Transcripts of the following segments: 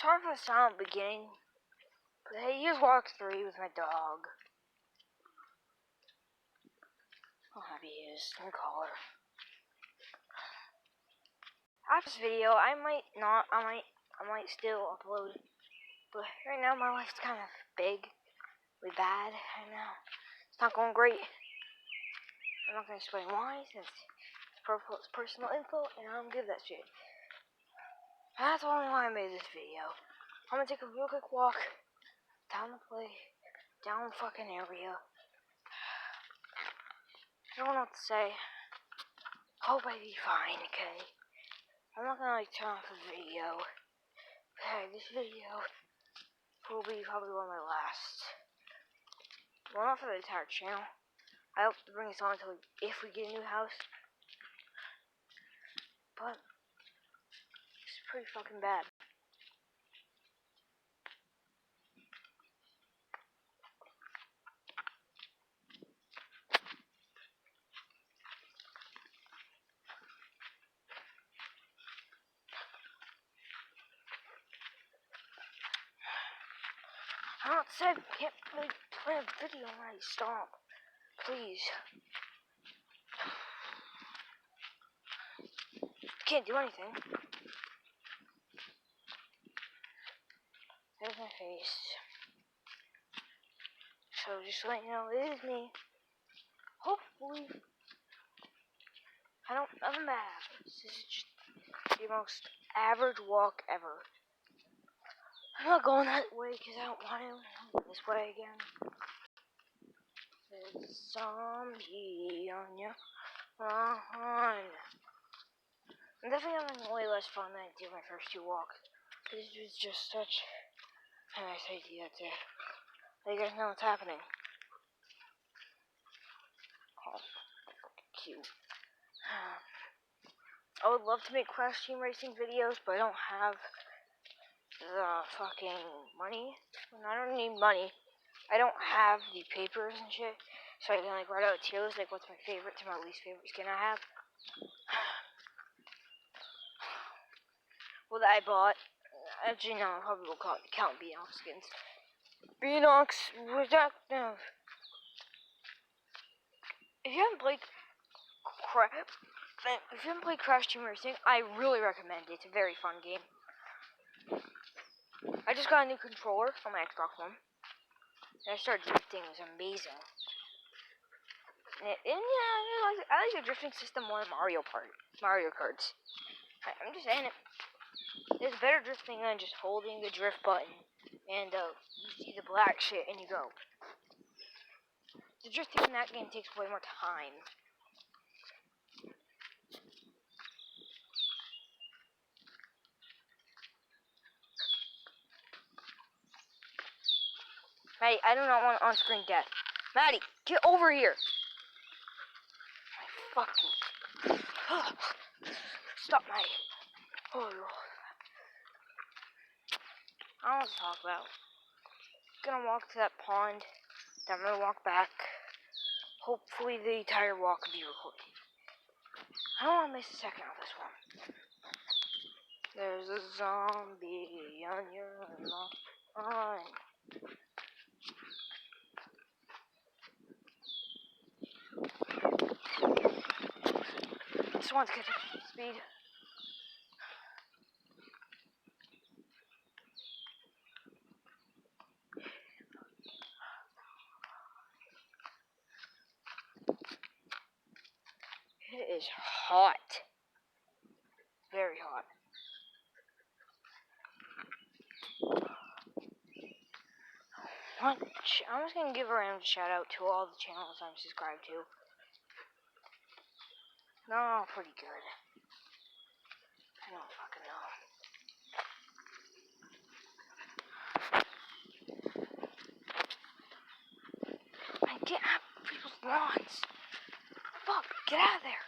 Sorry for the silent beginning, but hey, here's walk 3 with my dog. How happy he is. Let me call her. After this video, I might still upload, but right now my life's kind of really bad right now. It's not going great. I'm not gonna explain why, since it's personal info, and I don't give that shit. That's only why I made this video. I'm gonna take a real quick walk down the fucking area. I don't know what to say. Hope I be fine, okay? I'm not gonna turn off the video. Okay, this video will be probably one of my last. Well, not for the entire channel. I hope to bring this on until if we get a new house. But it's pretty fucking bad. I don't say I can't play a video when I stop. Please. Can't do anything. There's my face. So just to let you know, it is me. Hopefully, nothing bad happens. This is just the most average walk ever. I'm not going that way because I don't want to. I'm going this way again. There's a zombie on you. Run. I'm definitely having way less fun than I did my first 2 walks. This was just such a nice idea to let you guys know what's happening. Oh, cute. I would love to make Crash Team Racing videos, but I don't have the fucking money. And I don't need money. I don't have the papers and shit, so I can like write out tier lists, like what's my favorite to my least favorite skin I have. Well, that I bought. Actually, no, I probably will count Beanox skins. Beanox, no. If you haven't played Crash Team Racing, I really recommend it. It's a very fun game. I just got a new controller on my Xbox One, and I started drifting. It was amazing. And yeah, I like the drifting system more than Mario Karts. I'm just saying it. There's better drifting than just holding the drift button and you see the black shit and you go. The drifting in that game takes way more time. Maddie, I do not want on-screen death. Maddie, get over here! My fucking... Stop, Maddie. Oh, I don't want to talk about. I'm gonna walk to that pond, then I'm gonna walk back. Hopefully the entire walk will be recorded. I don't want to miss a second of this one. There's a zombie on your line. Just want to catch up to speed. It is hot. Very hot. I'm just gonna give a random shout out to all the channels I'm subscribed to. They're all pretty good. I don't fucking know. I can't have people's lawns. Fuck, get out of there.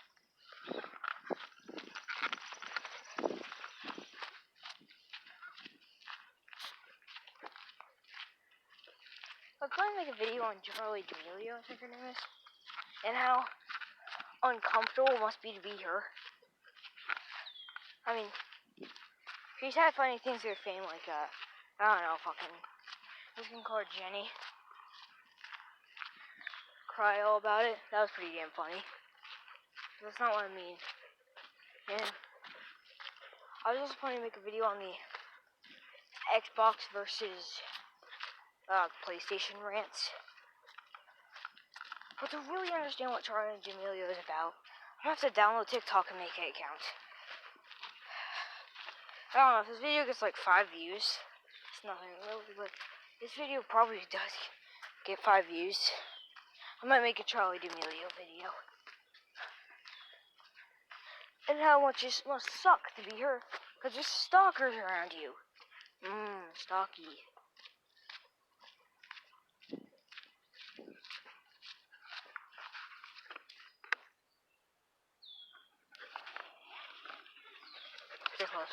I'm going to make a video on Charlie D'Amelio, I think her name is, and how uncomfortable it must be to be her. I mean, She's had funny things with her fame, like, I don't know, fucking, I was gonna call her Jenny. Cry all about it. That was pretty damn funny. That's not what I mean. Yeah. I was just planning to make a video on the Xbox versus PlayStation rants. But to really understand what Charli D'Amelio is about, I have to download TikTok and make an account. I don't know, if this video gets like 5 views, it's nothing really, but this video probably does get 5 views. I might make a Charli D'Amelio video. And how much it must suck to be her, because there's stalkers around you. Stalky. Stay close.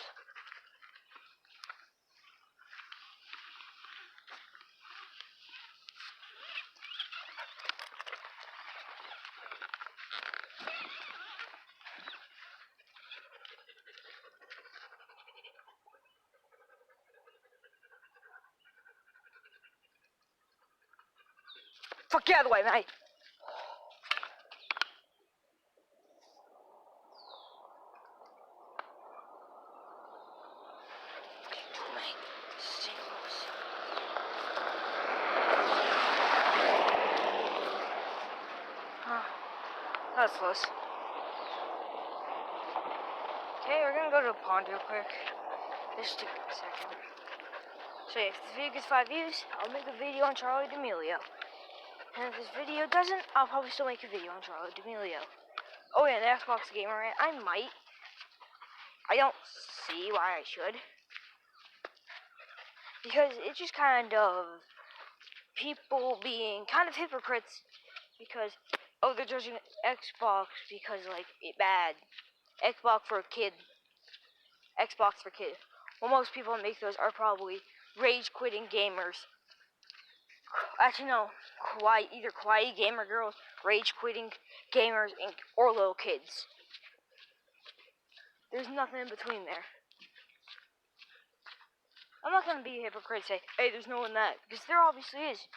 Fuck, get out of the way, mate! That was close. Okay, we're gonna go to a pond real quick. Just take a second. So if this video gets 5 views, I'll make a video on Charli D'Amelio. And if this video doesn't, I'll probably still make a video on Charli D'Amelio. Oh yeah, the Xbox Gamer rant, I might. I don't see why I should. Because it's just kind of people being kind of hypocrites because, oh, they're judging Xbox because, like, it's bad. Xbox for a kid. Xbox for kids. Well, most people that make those are probably rage-quitting gamers. Actually, no. Either kawaii gamer girls, rage-quitting gamers, or little kids. There's nothing in between there. I'm not going to be a hypocrite and say, hey, there's no one that. Because there obviously is.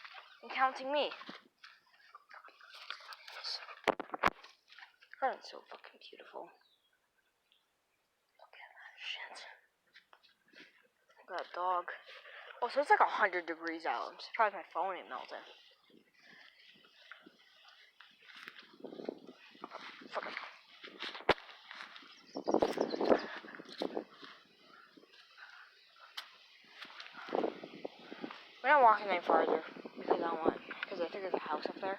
And counting me. That's so fucking beautiful. Look at that shit. Look at that dog. Oh, so it's like 100 degrees out. I'm surprised my phone ain't melting. Fuck it. We're not walking any farther because I think there's a house up there.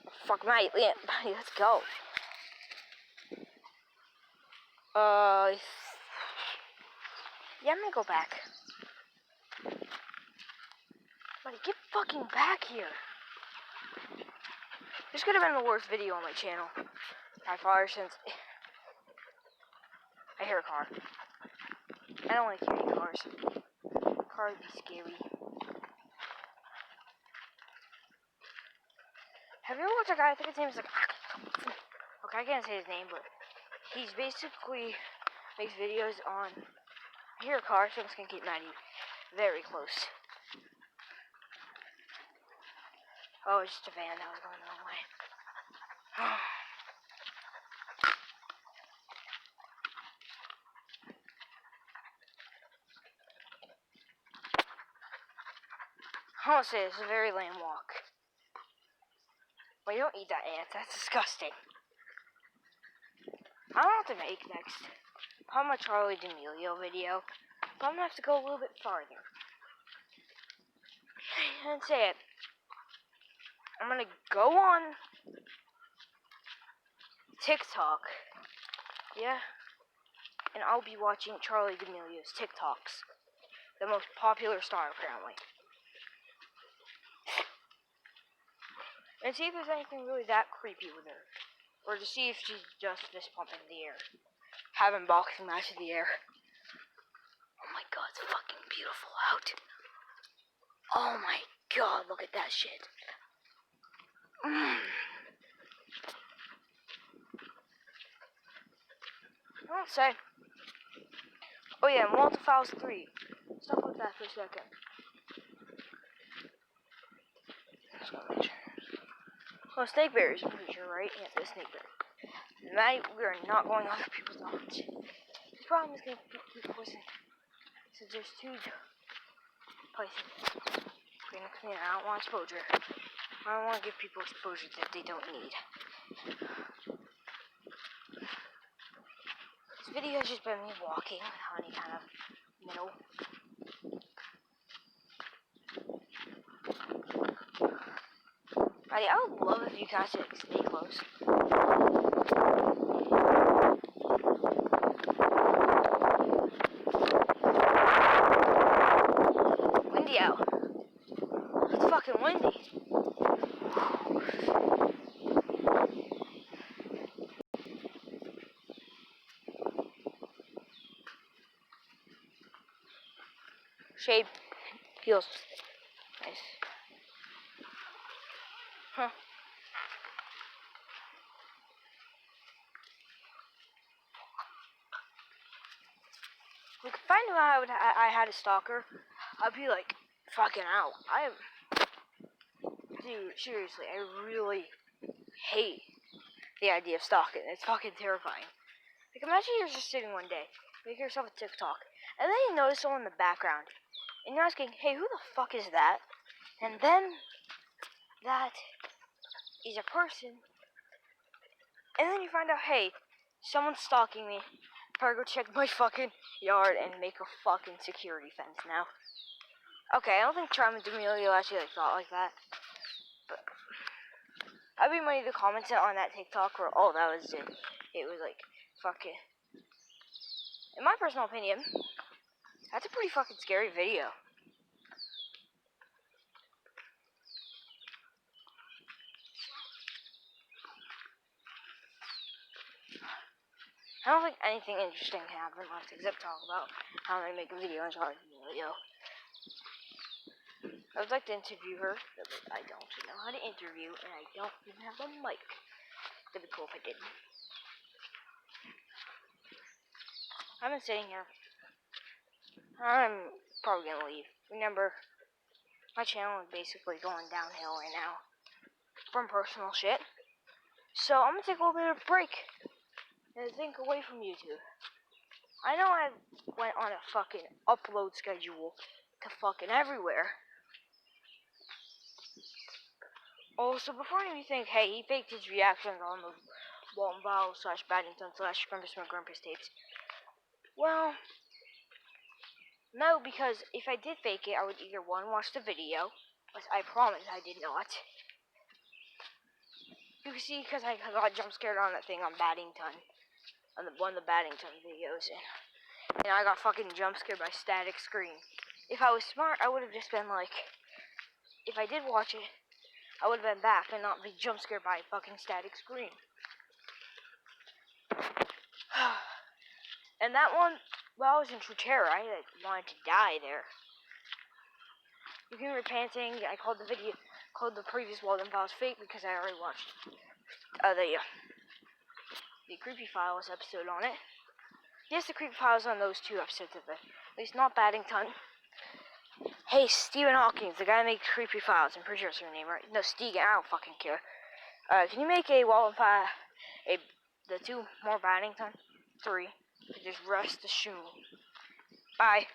Oh, fuck, mate, let's go. Yeah, I'm gonna go back. Buddy, get fucking back here. This could have been the worst video on my channel by far since I hear a car. I don't like hearing cars. Cars be scary. Have you ever watched a guy, I think his name is like, okay, I can't say his name, but he's basically makes videos on, I hear a car, so I'm just gonna keep 90 very close. Oh, it's just a van that was going the wrong way. I won't say it's a very lame walk. Well, you don't eat that ant. That's disgusting. I don't know what to make next. Probably my Charli D'Amelio video. But I'm gonna have to go a little bit farther. And say it. I'm gonna go on TikTok. Yeah. And I'll be watching Charli D'Amelio's TikToks. The most popular star, apparently. And see if there's anything really that creepy with her. Or to see if she's just fist pumping the air. Having boxing match in the air. Oh my god, it's fucking beautiful out. Oh my god, look at that shit. I won't say. Oh yeah, and Walter Files 3. Stop with that for a second. Just gotta make sure. Oh, snake berries, I'm pretty sure, right? Yeah, the snake berry. Tonight, we are not going on other people's knowledge. The problem is going to keep poisoning. Since there's 2 poison. Okay, next thing, I don't want exposure. I don't want to give people exposure that they don't need. This video has just been me walking without any kind of middle. I would love if you guys could stay close. Windy out. It's fucking windy. Shade feels nice. Huh. Like, if I knew I had a stalker, I'd be like, fucking out. Dude, seriously, I really hate the idea of stalking. It's fucking terrifying. Like, imagine you're just sitting one day, make yourself a TikTok, and then you notice someone in the background, and you're asking, hey, who the fuck is that? And then that is a person, and then you find out, hey, someone's stalking me. Better go check my fucking yard and make a fucking security fence now. Okay, I don't think Charmin D'Amelio actually thought like that. But I'd be money to comment on that TikTok where all that was it. It was like, fuck it. In my personal opinion, that's a pretty fucking scary video. I don't think anything interesting can happen left except talk about how they make a video on Charmin D'Amelio. I would like to interview her, but I don't know how to interview, and I don't even have a mic. That'd be cool if I did. I've been sitting here. I'm probably gonna leave. Remember, my channel is basically going downhill right now from personal shit. So I'm gonna take a little bit of a break and think away from YouTube. I know I went on a fucking upload schedule to fucking everywhere. Also, before you think, hey, he faked his reactions on the Walton Vowel / Baddington / Grumpus McGrumpus tapes. Well, no, because if I did fake it, I would either one, watch the video, which I promise I did not. You can see, because I got jump scared on that thing on Baddington, on one of the Baddington videos, and I got fucking jump scared by static screen. If I was smart, I would have just been like, if I did watch it, I would have been back and not be jump scared by a fucking static screen. And that one, well, I was in true terror. I wanted to die there. You can hear panting. I called the previous Walden Files fake because I already watched the Creepy Files episode on it. Yes, the Creepy Files on those 2 episodes of it. At least not Baddington. Hey, Stephen Hawking, the guy that makes Creepy Files. I'm pretty sure that's her name, right? No, Stegan. I don't fucking care. Can you make a Walden File, the 2 more Baddington? 3. Just rest the shoe. Bye.